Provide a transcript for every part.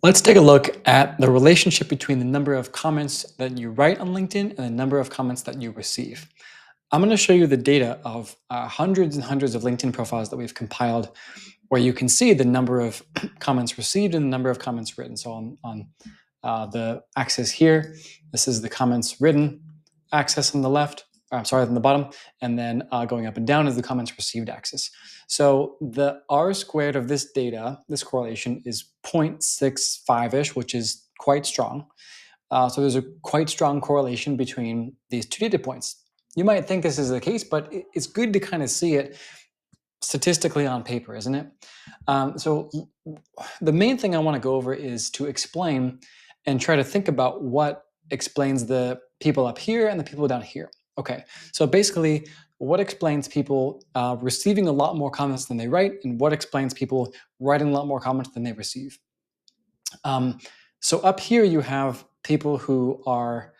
Let's take a look at the relationship between the number of comments that you write on LinkedIn and the number of comments that you receive. I'm going to show you the data of hundreds and hundreds of LinkedIn profiles that we've compiled, where you can see the number of comments received and the number of comments written. So on the axis here, this is the comments written axis on the left, on the bottom, and then going up and down is the comments received axis. So the R squared of this data, this correlation is 0.65-ish, which is quite strong. So there's a quite strong correlation between these two data points. You might think this is the case, but it's good to kind of see it statistically on paper, isn't it? So the main thing I want to go over is to explain and try to think about what explains the people up here and the people down here. Okay, so basically, what explains people receiving a lot more comments than they write, and what explains people writing a lot more comments than they receive. So up here you have people who are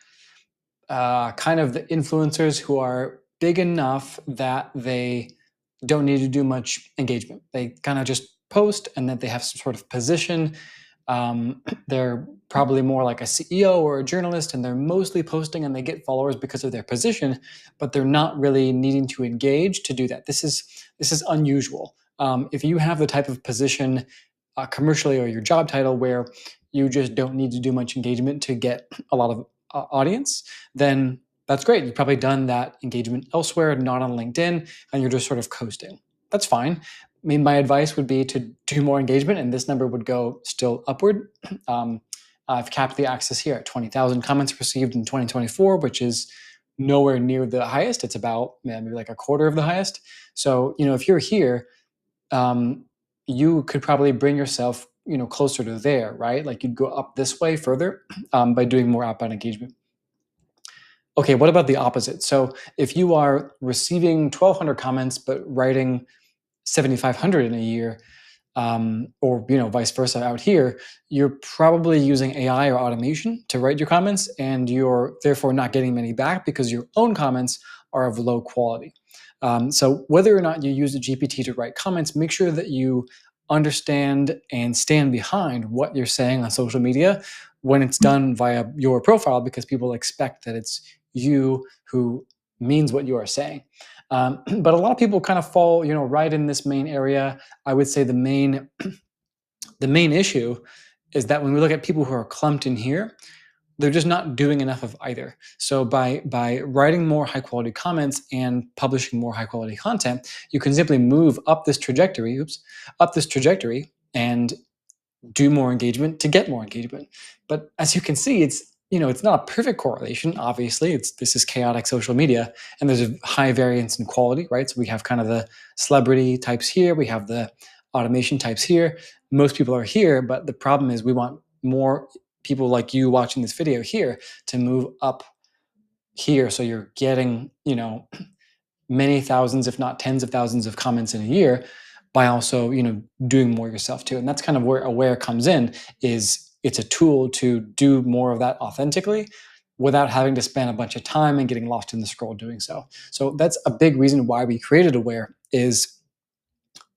kind of the influencers who are big enough that they don't need to do much engagement. They kind of just post, and that they have some sort of position. They're probably more like a CEO or a journalist, and they're mostly posting, and they get followers because of their position, but they're not really needing to engage to do that. This is unusual. If you have the type of position commercially, or your job title, where you just don't need to do much engagement to get a lot of audience, then that's great. You've probably done that engagement elsewhere, not on LinkedIn, and you're just sort of coasting. That's fine. I mean, my advice would be to do more engagement, and this number would go still upward. I've capped the axis here at 20,000 comments received in 2024, which is nowhere near the highest. It's about maybe like a quarter of the highest. So, if you're here, you could probably bring yourself, closer to there, right? Like you'd go up this way further by doing more outbound engagement. Okay, what about the opposite? So if you are receiving 1,200 comments but writing 7,500 in a year, or vice versa out here, you're probably using AI or automation to write your comments, and you're therefore not getting many back because your own comments are of low quality. So whether or not you use a GPT to write comments, make sure that you understand and stand behind what you're saying on social media when it's done via your profile, because people expect that it's you who means what you are saying. But a lot of people kind of fall, right in this main area. I would say the main issue is that when we look at people who are clumped in here, they're just not doing enough of either. So by writing more high quality comments and publishing more high quality content, you can simply move up this trajectory, and do more engagement to get more engagement. But as you can see, it's not a perfect correlation. Obviously, this is chaotic social media, and there's a high variance in quality, right? So we have kind of the celebrity types here, we have the automation types here. Most people are here, but the problem is we want more people like you watching this video here to move up here, so you're getting many thousands, if not tens of thousands of comments in a year, by also doing more yourself too. And that's kind of where Aware comes in. Is it's a tool to do more of that authentically without having to spend a bunch of time and getting lost in the scroll doing so. So that's a big reason why we created Aware. Is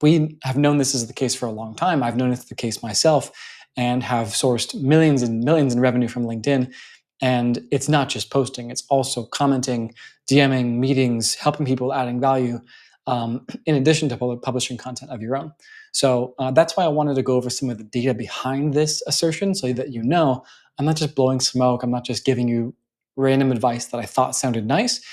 we have known this is the case for a long time. I've known it's the case myself, and have sourced millions and millions in revenue from LinkedIn. And it's not just posting, it's also commenting, DMing, meetings, helping people, adding value, in addition to publishing content of your own. So that's why I wanted to go over some of the data behind this assertion, so that I'm not just blowing smoke, I'm not just giving you random advice that I thought sounded nice.